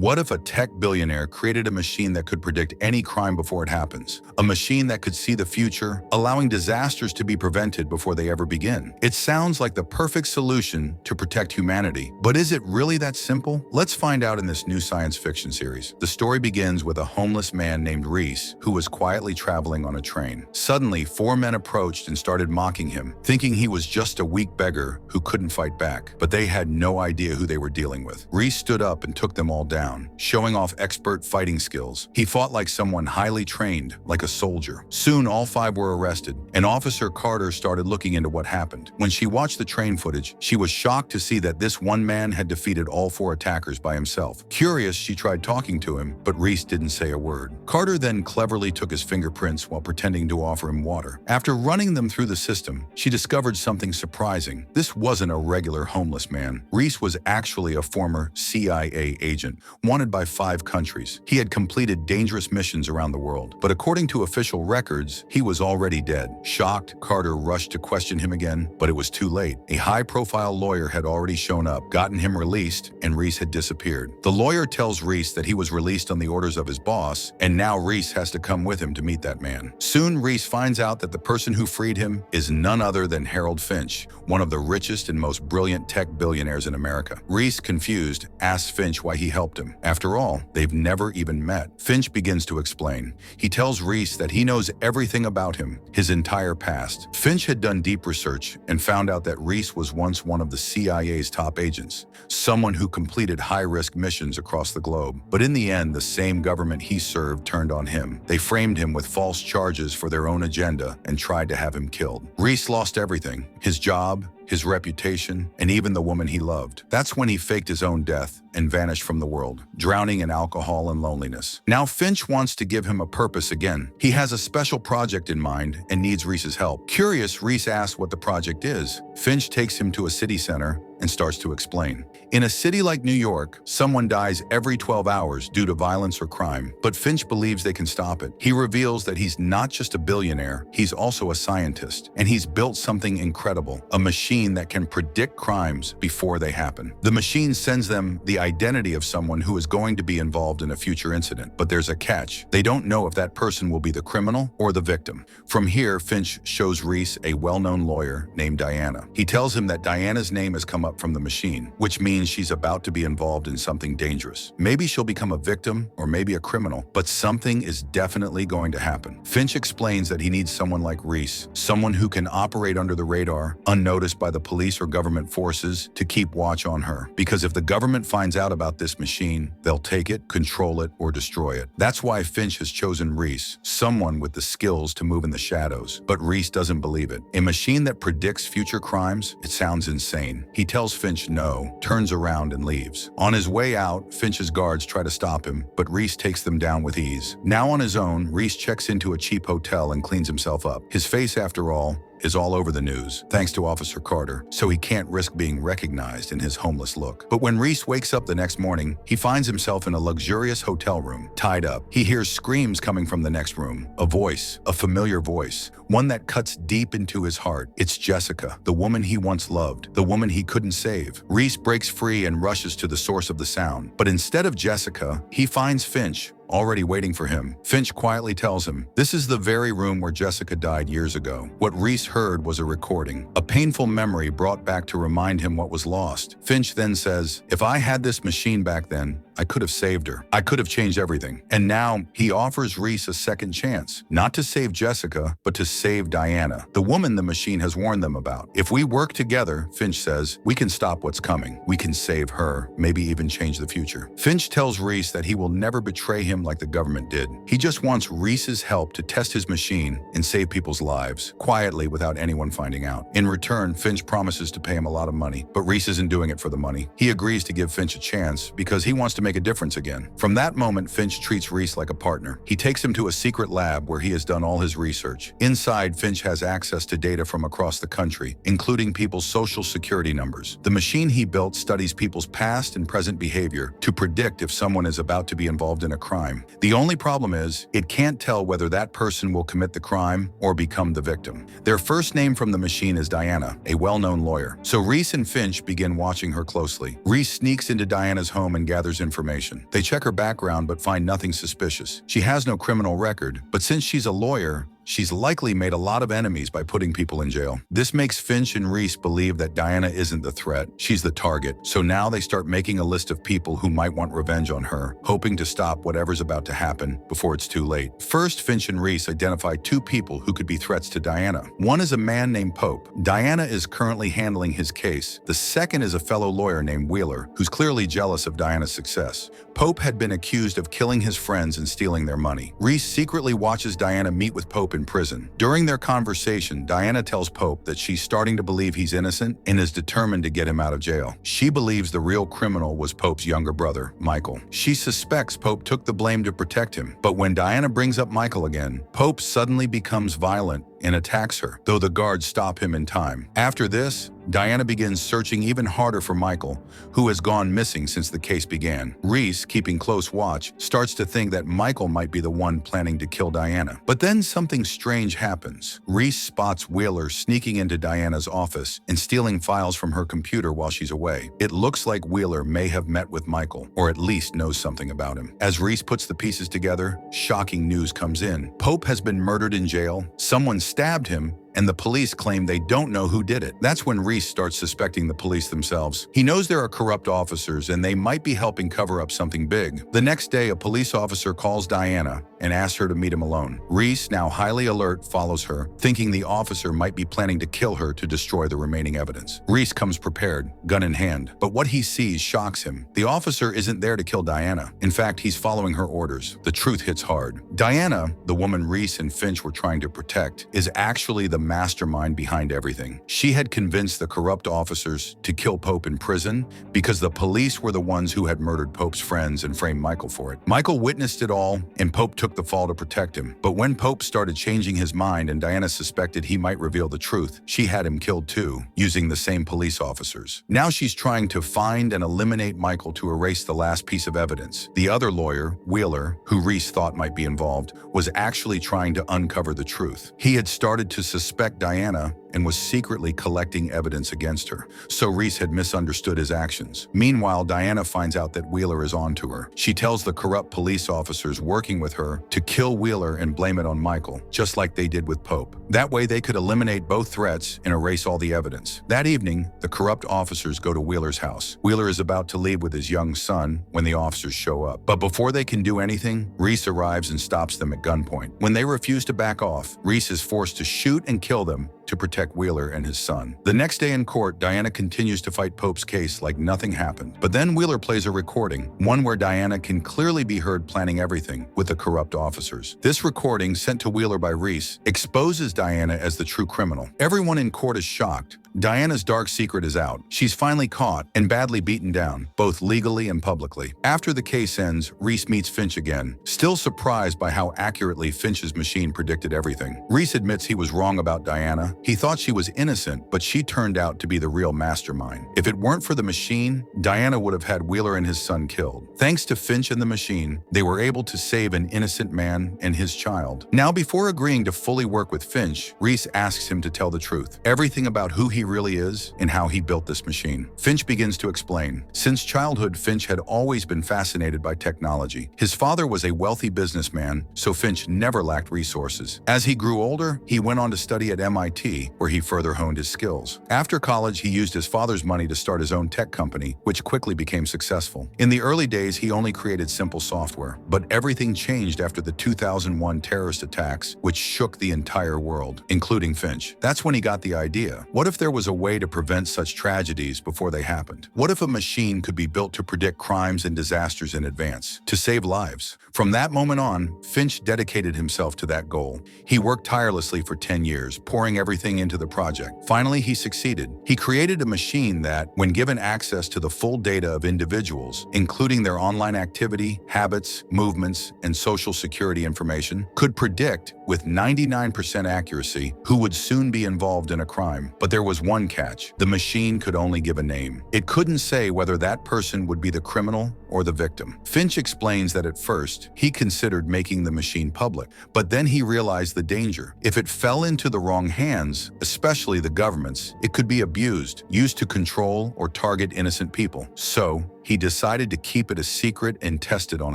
What if a tech billionaire created a machine that could predict any crime before it happens? A machine that could see the future, allowing disasters to be prevented before they ever begin. It sounds like the perfect solution to protect humanity. But is it really that simple? Let's find out in this new science fiction series. The story begins with a homeless man named Reese, who was quietly traveling on a train. Suddenly, 4 men approached and started mocking him, thinking he was just a weak beggar who couldn't fight back. But they had no idea who they were dealing with. Reese stood up and took them all down, showing off expert fighting skills. He fought like someone highly trained, like a soldier. Soon, all 5 were arrested, and Officer Carter started looking into what happened. When she watched the train footage, she was shocked to see that this one man had defeated all 4 attackers by himself. Curious, she tried talking to him, but Reese didn't say a word. Carter then cleverly took his fingerprints while pretending to offer him water. After running them through the system, she discovered something surprising. This wasn't a regular homeless man. Reese was actually a former CIA agent, wanted by 5 countries. He had completed dangerous missions around the world, but according to official records, he was already dead. Shocked, Carter rushed to question him again, but it was too late. A high-profile lawyer had already shown up, gotten him released, and Reese had disappeared. The lawyer tells Reese that he was released on the orders of his boss, and now Reese has to come with him to meet that man. Soon, Reese finds out that the person who freed him is none other than Harold Finch, one of the richest and most brilliant tech billionaires in America. Reese, confused, asks Finch why he helped him. After all, they've never even met. Finch begins to explain. He tells Reese that he knows everything about him, his entire past. Finch had done deep research and found out that Reese was once one of the CIA's top agents, someone who completed high-risk missions across the globe. But in the end, the same government he served turned on him. They framed him with false charges for their own agenda and tried to have him killed. Reese lost everything: his job, his reputation, and even the woman he loved. That's when he faked his own death and vanished from the world, drowning in alcohol and loneliness. Now Finch wants to give him a purpose again. He has a special project in mind and needs Reese's help. Curious, Reese asks what the project is. Finch takes him to a city center and starts to explain. In a city like New York, someone dies every 12 hours due to violence or crime, but Finch believes they can stop it. He reveals that he's not just a billionaire, he's also a scientist, and he's built something incredible, a machine that can predict crimes before they happen. The machine sends them the identity of someone who is going to be involved in a future incident, but there's a catch. They don't know if that person will be the criminal or the victim. From here, Finch shows Reese a well-known lawyer named Diana. He tells him that Diana's name has come up from the machine, which means she's about to be involved in something dangerous. Maybe she'll become a victim or maybe a criminal, but something is definitely going to happen. Finch explains that he needs someone like Reese, someone who can operate under the radar, unnoticed by the police or government forces, to keep watch on her. Because if the government finds out about this machine, they'll take it, control it, or destroy it. That's why Finch has chosen Reese, someone with the skills to move in the shadows. But Reese doesn't believe it. A machine that predicts future crimes? It sounds insane. He tells Finch no, turns around and leaves. On his way out, Finch's guards try to stop him, but Reese takes them down with ease. Now on his own, Reese checks into a cheap hotel and cleans himself up. His face, after all, is all over the news, thanks to Officer Carter, so he can't risk being recognized in his homeless look. But when Reese wakes up the next morning, he finds himself in a luxurious hotel room, tied up. He hears screams coming from the next room, a voice, a familiar voice, one that cuts deep into his heart. It's Jessica, the woman he once loved, the woman he couldn't save. Reese breaks free and rushes to the source of the sound. But instead of Jessica, he finds Finch, already waiting for him. Finch quietly tells him, this is the very room where Jessica died years ago. What Reese heard was a recording, a painful memory brought back to remind him what was lost. Finch then says, if I had this machine back then, I could have saved her. I could have changed everything. And now he offers Reese a second chance, not to save Jessica, but to save Diana, the woman the machine has warned them about. If we work together, Finch says, we can stop what's coming. We can save her, maybe even change the future. Finch tells Reese that he will never betray him like the government did. He just wants Reese's help to test his machine and save people's lives, quietly without anyone finding out. In return, Finch promises to pay him a lot of money, but Reese isn't doing it for the money. He agrees to give Finch a chance because he wants to make a difference again. From that moment, Finch treats Reese like a partner. He takes him to a secret lab where he has done all his research. Inside, Finch has access to data from across the country, including people's social security numbers. The machine he built studies people's past and present behavior to predict if someone is about to be involved in a crime. The only problem is, it can't tell whether that person will commit the crime or become the victim. Their first name from the machine is Diana, a well-known lawyer. So Reese and Finch begin watching her closely. Reese sneaks into Diana's home and gathers information information. They check her background but find nothing suspicious. She has no criminal record, but since she's a lawyer, she's likely made a lot of enemies by putting people in jail. This makes Finch and Reese believe that Diana isn't the threat, she's the target. So now they start making a list of people who might want revenge on her, hoping to stop whatever's about to happen before it's too late. First, Finch and Reese identify two people who could be threats to Diana. One is a man named Pope. Diana is currently handling his case. The second is a fellow lawyer named Wheeler, who's clearly jealous of Diana's success. Pope had been accused of killing his friends and stealing their money. Reese secretly watches Diana meet with Pope in prison. During their conversation, Diana tells Pope that she's starting to believe he's innocent and is determined to get him out of jail. She believes the real criminal was Pope's younger brother, Michael. She suspects Pope took the blame to protect him, but when Diana brings up Michael again, Pope suddenly becomes violent and attacks her, though the guards stop him in time. After this, Diana begins searching even harder for Michael, who has gone missing since the case began. Reese, keeping close watch, starts to think that Michael might be the one planning to kill Diana. But then something strange happens. Reese spots Wheeler sneaking into Diana's office and stealing files from her computer while she's away. It looks like Wheeler may have met with Michael, or at least knows something about him. As Reese puts the pieces together, shocking news comes in. Pope has been murdered in jail, someone stabbed him, and the police claim they don't know who did it. That's when Reese starts suspecting the police themselves. He knows there are corrupt officers and they might be helping cover up something big. The next day, a police officer calls Diana and asks her to meet him alone. Reese, now highly alert, follows her, thinking the officer might be planning to kill her to destroy the remaining evidence. Reese comes prepared, gun in hand, but what he sees shocks him. The officer isn't there to kill Diana. In fact, he's following her orders. The truth hits hard. Diana, the woman Reese and Finch were trying to protect, is actually the mastermind behind everything. She had convinced the corrupt officers to kill Pope in prison because the police were the ones who had murdered Pope's friends and framed Michael for it. Michael witnessed it all, and Pope took the fall to protect him. But when Pope started changing his mind and Diana suspected he might reveal the truth, she had him killed too, using the same police officers. Now she's trying to find and eliminate Michael to erase the last piece of evidence. The other lawyer, Wheeler, who Reese thought might be involved, was actually trying to uncover the truth. He had started to suspect Diana and was secretly collecting evidence against her, so Reese had misunderstood his actions. Meanwhile, Diana finds out that Wheeler is onto her. She tells the corrupt police officers working with her to kill Wheeler and blame it on Michael, just like they did with Pope. That way they could eliminate both threats and erase all the evidence. That evening, the corrupt officers go to Wheeler's house. Wheeler is about to leave with his young son when the officers show up. But before they can do anything, Reese arrives and stops them at gunpoint. When they refuse to back off, Reese is forced to shoot and kill them to protect Wheeler and his son. The next day in court, Diana continues to fight Pope's case like nothing happened. But then Wheeler plays a recording, one where Diana can clearly be heard planning everything with the corrupt officers. This recording, sent to Wheeler by Reese, exposes Diana as the true criminal. Everyone in court is shocked. Diana's dark secret is out. She's finally caught and badly beaten down, both legally and publicly. After the case ends, Reese meets Finch again, still surprised by how accurately Finch's machine predicted everything. Reese admits he was wrong about Diana. He thought she was innocent, but she turned out to be the real mastermind. If it weren't for the machine, Diana would have had Wheeler and his son killed. Thanks to Finch and the machine, they were able to save an innocent man and his child. Now, before agreeing to fully work with Finch, Reese asks him to tell the truth, everything about who he really is and how he built this machine. Finch begins to explain. Since childhood, Finch had always been fascinated by technology. His father was a wealthy businessman, so Finch never lacked resources. As he grew older, he went on to study at MIT, where he further honed his skills. After college, he used his father's money to start his own tech company, which quickly became successful. In the early days, he only created simple software, but everything changed after the 2001 terrorist attacks, which shook the entire world, including Finch. That's when he got the idea. What if there was a way to prevent such tragedies before they happened? What if a machine could be built to predict crimes and disasters in advance, to save lives? From that moment on, Finch dedicated himself to that goal. He worked tirelessly for 10 years, pouring everything into the project. Finally, he succeeded. He created a machine that, when given access to the full data of individuals, including their online activity, habits, movements, and social security information, could predict with 99% accuracy who would soon be involved in a crime. But there was one catch. The machine could only give a name. It couldn't say whether that person would be the criminal or the victim. Finch explains that at first, he considered making the machine public, but then he realized the danger. If it fell into the wrong hands, especially the government's, it could be abused, used to control or target innocent people. So, he decided to keep it a secret and test it on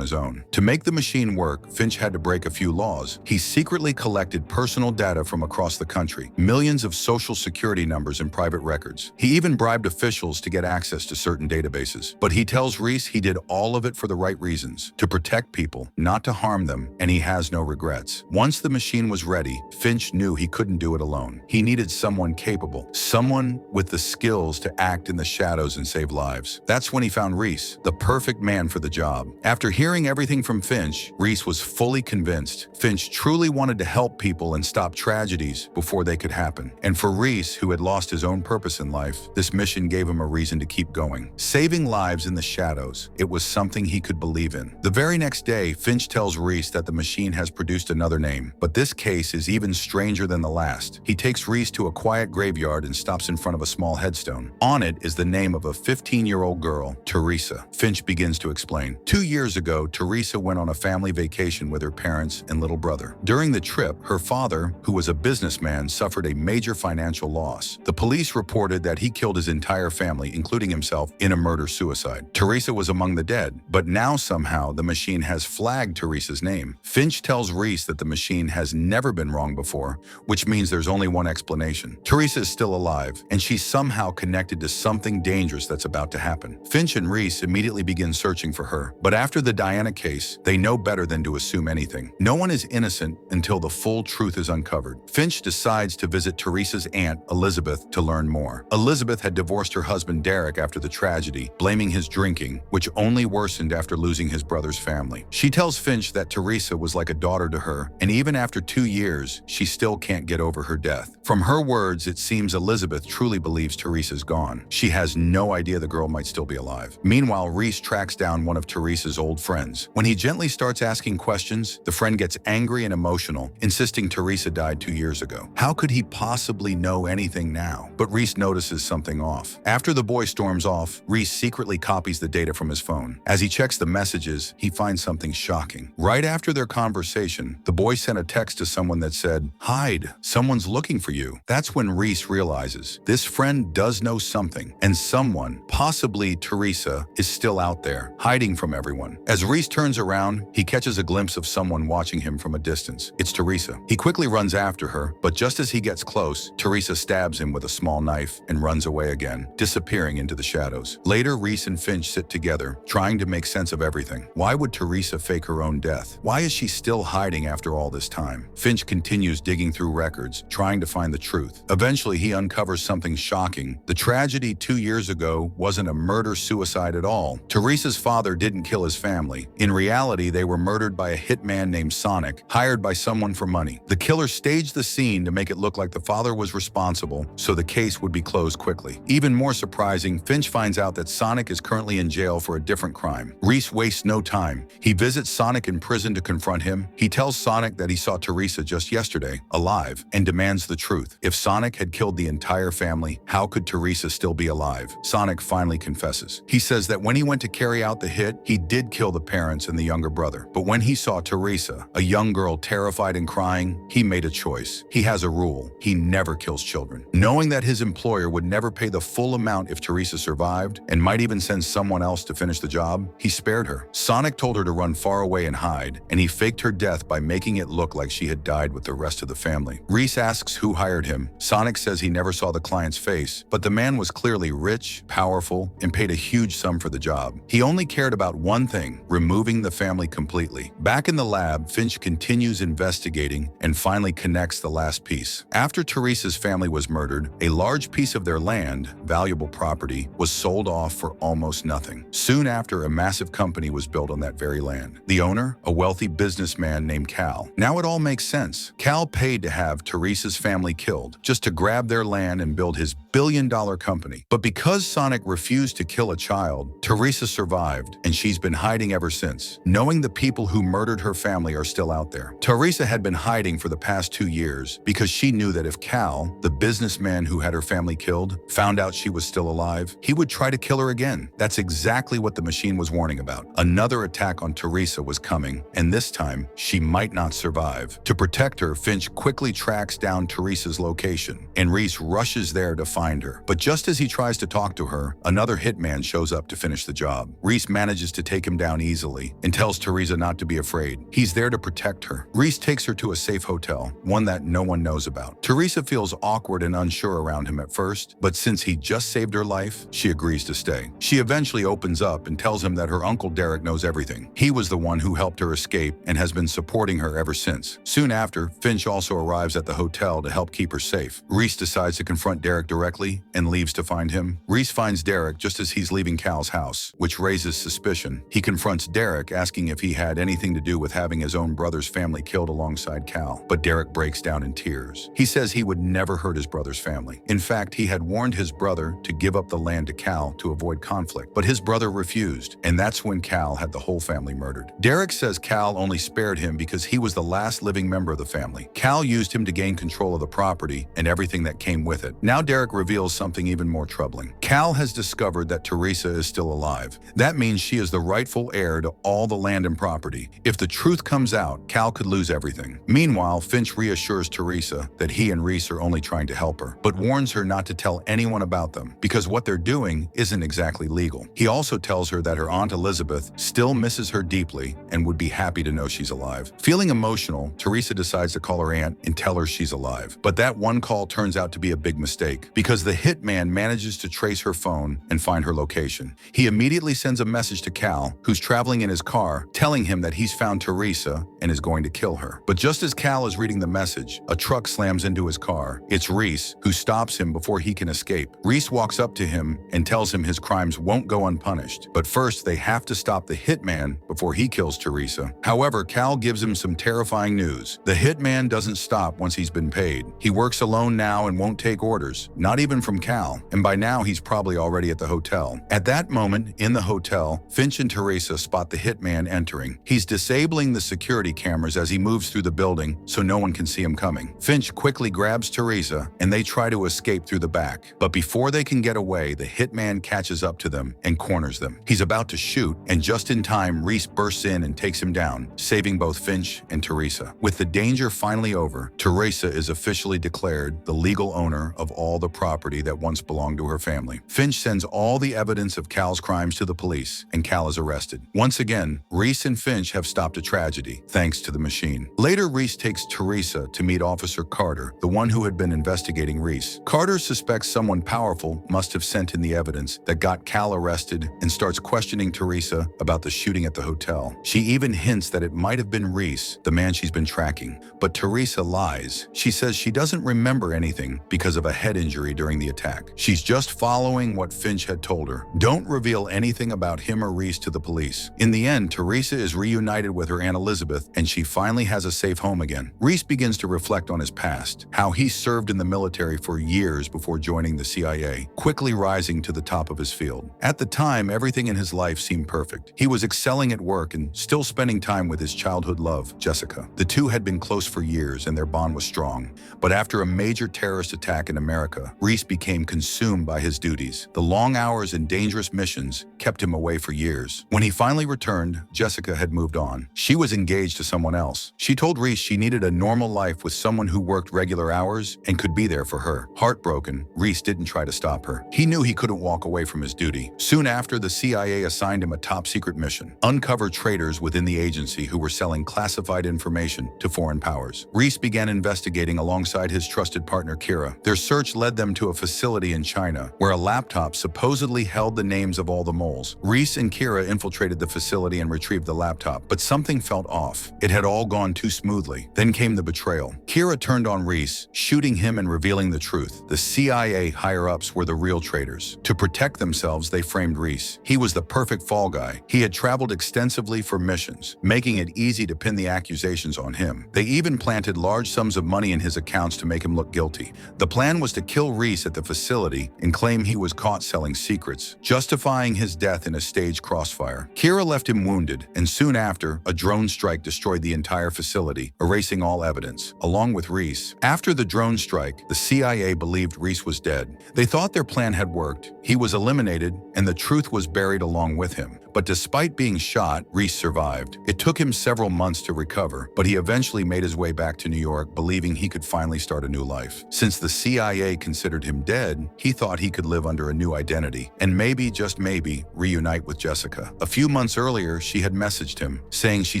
his own. To make the machine work, Finch had to break a few laws. He secretly collected personal data from across the country, millions of social security numbers and private records. He even bribed officials to get access to certain databases. But he tells Reese he did all of it for the right reasons, to protect people, not to harm them, and he has no regrets. Once the machine was ready, Finch knew he couldn't do it alone. He needed someone capable, someone with the skills to act in the shadows and save lives. That's when he found Reese, the perfect man for the job. After hearing everything from Finch, Reese was fully convinced Finch truly wanted to help people and stop tragedies before they could happen. And for Reese, who had lost his own purpose in life, this mission gave him a reason to keep going. Saving lives in the shadows, it was something he could believe in. The very next day, Finch tells Reese that the machine has produced another name, but this case is even stranger than the last. He takes Reese to a quiet graveyard and stops in front of a small headstone. On it is the name of a 15-year-old girl, Teresa. Finch begins to explain. 2 years ago, Teresa went on a family vacation with her parents and little brother. During the trip, her father, who was a businessman, suffered a major financial loss. The police reported that he killed his entire family, including himself, in a murder-suicide. Teresa was among the dead, but now somehow the machine has flagged Teresa's name. Finch tells Reese that the machine has never been wrong before, which means there's only one explanation. Teresa is still alive, and she's somehow connected to something dangerous that's about to happen. Finch and Reese immediately begin searching for her, but after the Diana case, they know better than to assume anything. No one is innocent until the full truth is uncovered. Finch decides to visit Teresa's aunt, Elizabeth, to learn more. Elizabeth had divorced her husband Derek after the tragedy, blaming his drinking, which only worsened after losing his brother's family. She tells Finch that Teresa was like a daughter to her, and even after 2 years, she still can't get over her death. From her words, it seems Elizabeth truly believes Teresa's gone. She has no idea the girl might still be alive. Meanwhile, Reese tracks down one of Teresa's old friends. When he gently starts asking questions, the friend gets angry and emotional, insisting Teresa died 2 years ago. How could he possibly know anything now? But Reese notices something off. After the boy storms off, Reese secretly copies the data from his phone. As he checks the messages, he finds something shocking. Right after their conversation, the boy sent a text to someone that said, "Hide, someone's looking for you." That's when Reese realizes this friend does know something, and someone, possibly Teresa, is still out there, hiding from everyone. As Reese turns around, he catches a glimpse of someone watching him from a distance. It's Teresa. He quickly runs after her, but just as he gets close, Teresa stabs him with a small knife and runs away again, disappearing into the shadows. Later, Reese and Finch sit together, trying to make sense of everything. Why would Teresa fake her own death? Why is she still hiding after all this time? Finch continues digging through records, trying to find the truth. Eventually, he uncovers something shocking. The tragedy 2 years ago wasn't a murder-suicide at all. Teresa's father didn't kill his family. In reality, they were murdered by a hitman named Sonic, hired by someone for money. The killer staged the scene to make it look like the father was responsible, so the case would be closed quickly. Even more surprising, Finch finds out that Sonic is currently in jail for a different crime. Reese wastes no time. He visits Sonic in prison to confront him. He tells Sonic that he saw Teresa just yesterday, alive, and demands the truth. If Sonic had killed the entire family, how could Teresa still be alive? Sonic finally confesses. He says that when he went to carry out the hit, he did kill the parents and the younger brother. But when he saw Teresa, a young girl terrified and crying, he made a choice. He has a rule. He never kills children. Knowing that his employer would never pay the full amount if Teresa survived, and might even send someone else to finish the job, he spared her. Sonic told her to run far away and hide, and he faked her death by making it look like she had died with the rest of the family. Reese asks who hired him. Sonic says he never saw the client's face, but the man was clearly rich, powerful, and paid a huge sum for the job. He only cared about one thing: removing the family completely. Back in the lab, Finch continues investigating and finally connects the last piece. After Teresa's family was murdered, a large piece of their land, valuable property, was sold off for almost nothing. Soon after, a massive company was built on that very land. The owner, a wealthy businessman named Cal. Now it all makes sense. Cal paid to have Teresa's family killed, just to grab their land and build his billion-dollar company. But because Sonic refused to kill a child, Teresa survived, and she's been hiding ever since, knowing the people who murdered her family are still out there. Teresa had been hiding for the past 2 years because she knew that if Cal, the businessman who had her family killed, found out she was still alive, he would try to kill her again. That's exactly what the machine was warning about. Another attack on Teresa was coming, and this time, she might not survive. To protect her, Finch quickly tracks down Teresa's location, and Reese rushes there to find her. But just as he tries to talk to her, another hitman shows up to finish the job. Reese manages to take him down easily and tells Teresa not to be afraid. He's there to protect her. Reese takes her to a safe hotel, one that no one knows about. Teresa feels awkward and unsure around him at first, but since he just saved her life, she agrees to stay. She eventually opens up and tells him that her uncle Derek knows everything. He was the one who helped her escape and has been supporting her ever since. Soon after, Finch also arrives at the hotel to help keep her safe. Reese decides to confront Derek directly and leaves to find him. Reese finds Derek just as he's leaving Cal's house, which raises suspicion. He confronts Derek, asking if he had anything to do with having his own brother's family killed alongside Cal, but Derek breaks down in tears. He says he would never hurt his brother's family. In fact, he had warned his brother to give up the land to Cal to avoid conflict, but his brother refused, and that's when Cal had the whole family murdered. Derek says Cal only spared him because he was the last living member of the family. Cal used him to gain control of the property and everything that came with it. Now Derek reveals something even more troubling. Cal has discovered that Teresa is still alive. That means she is the rightful heir to all the land and property. If the truth comes out, Cal could lose everything. Meanwhile, Finch reassures Teresa that he and Reese are only trying to help her, but warns her not to tell anyone about them because what they're doing isn't exactly legal. He also tells her that her Aunt Elizabeth still misses her deeply and would be happy to know she's alive. Feeling emotional, Teresa decides to call her aunt and tell her she's alive. But that one call turns out to be a big mistake because the hitman manages to trace her phone and find her location. He immediately sends a message to Cal, who's traveling in his car, telling him that he's found Teresa and is going to kill her. But just as Cal is reading the message, a truck slams into his car. It's Reese, who stops him before he can escape. Reese walks up to him and tells him his crimes won't go unpunished. But first, they have to stop the hitman before he kills Teresa. However, Cal gives him some terrifying news. The hitman doesn't stop once he's been paid. He works alone now and won't take orders, not even from Cal. And by now, he's probably already at the hotel. At that moment, in the hotel, Finch and Teresa spot the hitman entering. He's disabling the security cameras as he moves through the building so no one can see him coming. Finch quickly grabs Teresa and they try to escape through the back. But before they can get away, the hitman catches up to them and corners them. He's about to shoot, and just in time, Reese bursts in and takes him down, saving both Finch and Teresa. With the danger finally over, Teresa is officially declared the legal owner of all the property that once belonged to her family. Finch sends all the evidence of Cal's crimes to the police, and Cal is arrested. Once again, Reese and Finch have stopped a tragedy, thanks to the machine. Later, Reese takes Teresa to meet Officer Carter, the one who had been investigating Reese. Carter suspects someone powerful must have sent in the evidence that got Cal arrested and starts questioning Teresa about the shooting at the hotel. She even hints that it might have been Reese, the man she's been tracking. But Teresa lies. She says she doesn't remember anything because of a head injury during the attack. She's just following what Finch had told her. Don't reveal anything about him or Reese to the police. In the end, Teresa is reunited with her Aunt Elizabeth, and she finally has a safe home again. Reese begins to reflect on his past, how he served in the military for years before joining the CIA, quickly rising to the top of his field. At the time, everything in his life seemed perfect. He was excelling at work and still spending time with his childhood love, Jessica. The two had been close for years and their bond was strong. But after a major terrorist attack in America, Reese became consumed by his duties. The long hours and dangerous missions kept him away for years. When he finally returned, Jessica had moved on. She was engaged to someone else. She told Reese she needed a normal life with someone who worked regular hours and could be there for her. Heartbroken, Reese didn't try to stop her. He knew he couldn't walk away from his duty. Soon after, the CIA assigned him a top-secret mission: uncover traitors within the agency who were selling classified information to foreign powers. Reese began investigating alongside his trusted partner Kira. Their search led them to a facility in China where a laptop supposedly held the names of all the moles. Reese and Kira infiltrated the facility and retrieved the laptop, but something felt off. It had all gone too smoothly. Then came the betrayal. Kira turned on Reese, shooting him and revealing the truth. The CIA higher-ups were the real traitors. To protect themselves, they framed Reese. He was the perfect fall guy. He had traveled extensively for missions, making it easy to pin the accusations on him. They even planted large sums of money in his accounts to make him look guilty. The plan was to kill Reese at the facility and claim he was caught selling secrets, justifying his death in a staged crossfire. Kira left him wounded, and soon after, a drone strike destroyed the entire facility, erasing all evidence, along with Reese. After the drone strike, the CIA believed Reese was dead. They thought their plan had worked. He was eliminated, and the truth was buried along with him. But despite being shot, Reese survived. It took him several months to recover, but he eventually made his way back to New York, believing he could finally start a new life. Since the CIA considered him dead, he thought he could live under a new identity and maybe, just maybe, reunite with Jessica. A few months earlier, she had messaged him, saying she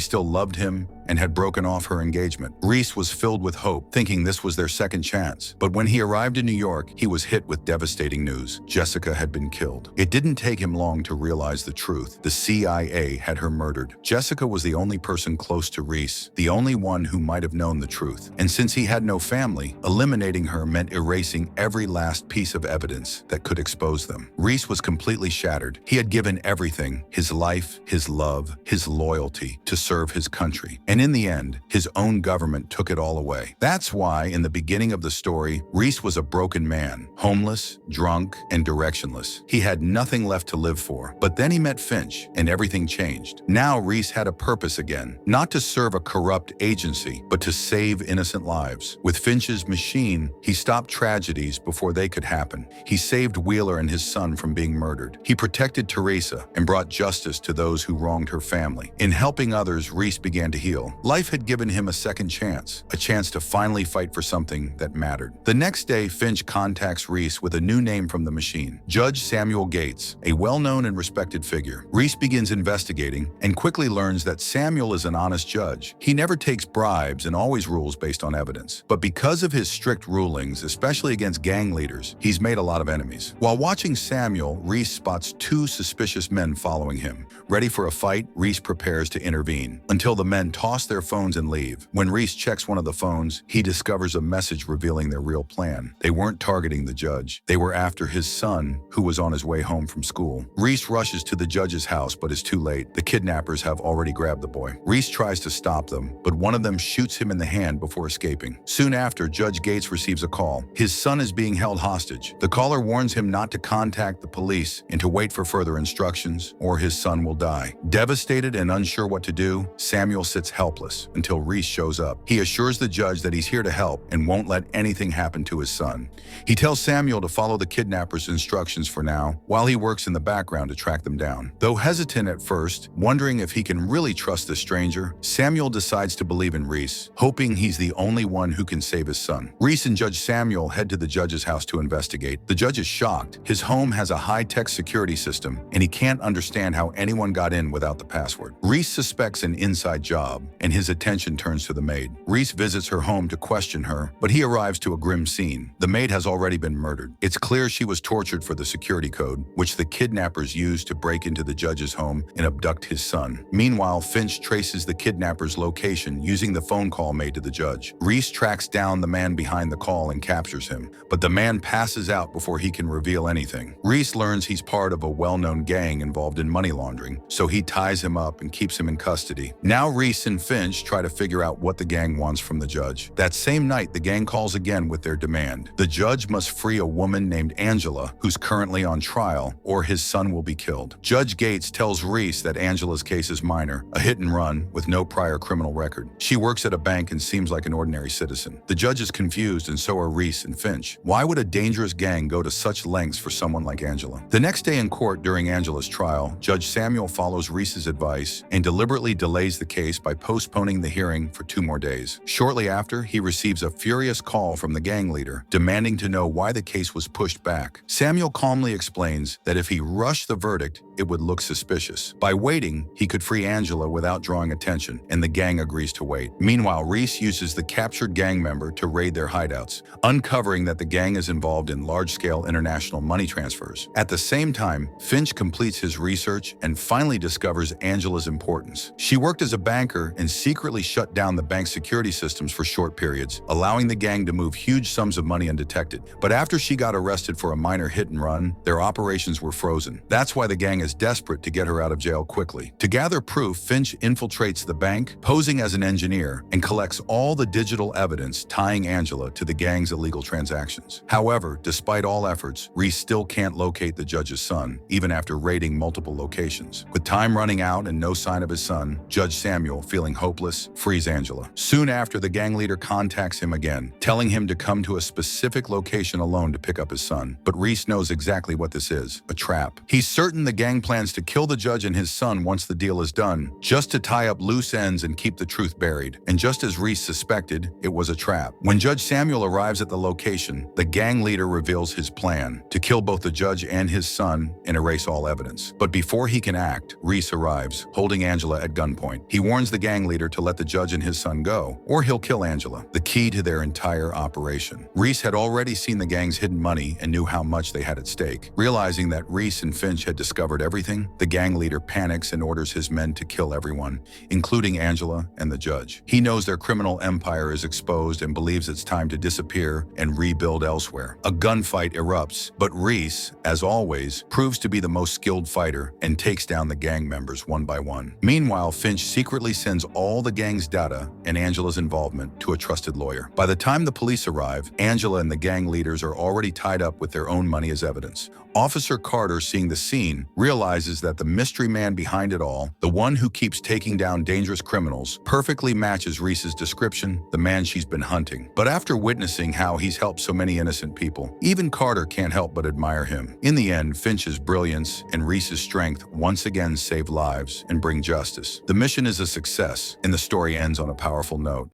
still loved him and had broken off her engagement. Reese was filled with hope, thinking this was their second chance. But when he arrived in New York, he was hit with devastating news. Jessica had been killed. It didn't take him long to realize the truth. The CIA had her murdered. Jessica was the only person close to Reese, the only one who might have known the truth. And since he had no family, eliminating her meant erasing every last piece of evidence that could expose them. Reese was completely shattered. He had given everything, his life, his love, his loyalty, to serve his country. And in the end, his own government took it all away. That's why, in the beginning of the story, Reese was a broken man, homeless, drunk, and directionless. He had nothing left to live for. But then he met Finch, and everything changed. Now Reese had a purpose again, not to serve a corrupt agency, but to save innocent lives. With Finch's machine, he stopped tragedies before they could happen. He saved Wheeler and his son from being murdered. He protected Teresa and brought justice to those who wronged her family. In helping others, Reese began to heal. Life had given him a second chance, a chance to finally fight for something that mattered. The next day, Finch contacts Reese with a new name from the machine, Judge Samuel Gates, a well-known and respected figure. Reese begins investigating and quickly learns that Samuel is an honest judge. He never takes bribes and always rules based on evidence. But because of his strict rulings, especially against gang leaders, he's made a lot of enemies. While watching Samuel, Reese spots two suspicious men following him. Ready for a fight, Reese prepares to intervene, until the men toss their phones and leave. When Reese checks one of the phones, he discovers a message revealing their real plan. They weren't targeting the judge. They were after his son, who was on his way home from school. Reese rushes to the judge's house, but is too late. The kidnappers have already grabbed the boy. Reese tries to stop them, but one of them shoots him in the hand before escaping. Soon after, Judge Gates receives a call. His son is being held hostage. The caller warns him not to contact the police and to wait for further instructions, or his son will die. Devastated and unsure what to do, Samuel sits helpless until Reese shows up. He assures the judge that he's here to help and won't let anything happen to his son. He tells Samuel to follow the kidnappers' instructions for now, while he works in the background to track them down. Though hesitant at first, wondering if he can really trust the stranger, Samuel decides to believe in Reese, hoping he's the only one who can save his son. Reese and Judge Samuel head to the judge's house to investigate. The judge is shocked. His home has a high-tech security system, and he can't understand how anyone got in without the password. Reese suspects an inside job, and his attention turns to the maid. Reese visits her home to question her, but he arrives to a grim scene. The maid has already been murdered. It's clear she was tortured for the security code, which the kidnappers used to break into the judge's home and abduct his son. Meanwhile, Finch traces the kidnapper's location using the phone call made to the judge. Reese tracks down the man behind the call and captures him, but the man passes out before he can reveal anything. Reese learns he's part of a well-known gang involved in money laundering, so he ties him up and keeps him in custody. Now Reese and Finch try to figure out what the gang wants from the judge. That same night, the gang calls again with their demand. The judge must free a woman named Angela, who's currently on trial, or his son will be killed. Judge Gates tells Reese that Angela's case is minor, a hit and run with no prior criminal record. She works at a bank and seems like an ordinary citizen. The judge is confused, and so are Reese and Finch. Why would a dangerous gang go to such lengths for someone like Angela? The next day in court during Angela's trial, Judge Samuel follows Reese's advice and deliberately delays the case by postponing the hearing for 2 more days. Shortly after, he receives a furious call from the gang leader, demanding to know why the case was pushed back. Samuel calmly explains that if he rushed the verdict, it would look suspicious. By waiting, he could free Angela without drawing attention, and the gang agrees to wait. Meanwhile, Reese uses the captured gang member to raid their hideouts, uncovering that the gang is involved in large-scale international money transfers. At the same time, Finch completes his research and finally discovers Angela's importance. She worked as a banker and secretly shut down the bank's security systems for short periods, allowing the gang to move huge sums of money undetected. But after she got arrested for a minor hit and run, their operations were frozen. That's why the gang is desperate to get her out of jail quickly. To gather proof, Finch infiltrates the bank, posing as an engineer, and collects all the digital evidence tying Angela to the gang's illegal transactions. However, despite all efforts, Reese still can't locate the judge's son, even after raiding multiple locations. With time running out and no sign of his son, Judge Samuel, feeling hopeless, frees Angela. Soon after, the gang leader contacts him again, telling him to come to a specific location alone to pick up his son. But Reese knows exactly what this is, a trap. He's certain the gang plans to kill the judge and his son once the deal is done, just to tie up loose ends and keep the truth buried. And just as Reese suspected, it was a trap. When Judge Samuel arrives at the location, the gang leader reveals his plan to kill both the judge and his son and erase all evidence. But before he can act, Reese arrives, holding Angela at gunpoint. He warns the gang leader to let the judge and his son go, or he'll kill Angela, the key to their entire operation. Reese had already seen the gang's hidden money and knew how much they had at stake. Realizing that Reese and Finch had discovered everything, the gang leader panics and orders his men to kill everyone, including Angela and the judge. He knows their criminal empire is exposed and believes it's time to disappear and rebuild elsewhere. A gunfight erupts, but Reese, as always, proves to be the most skilled fighter and takes down the gang members one by one. Meanwhile, Finch secretly sends all the gang's data and Angela's involvement to a trusted lawyer. By the time the police arrive, Angela and the gang leaders are already tied up with their own money as evidence. Officer Carter, seeing the scene, realizes that the mystery man behind it all, the one who keeps taking down dangerous criminals, perfectly matches Reese's description, the man she's been hunting. But after witnessing how he's helped so many innocent people, even Carter can't help but admire him. In the end, Finch's brilliance and Reese's strength once again save lives and bring justice. The mission is a success, and the story ends on a powerful note.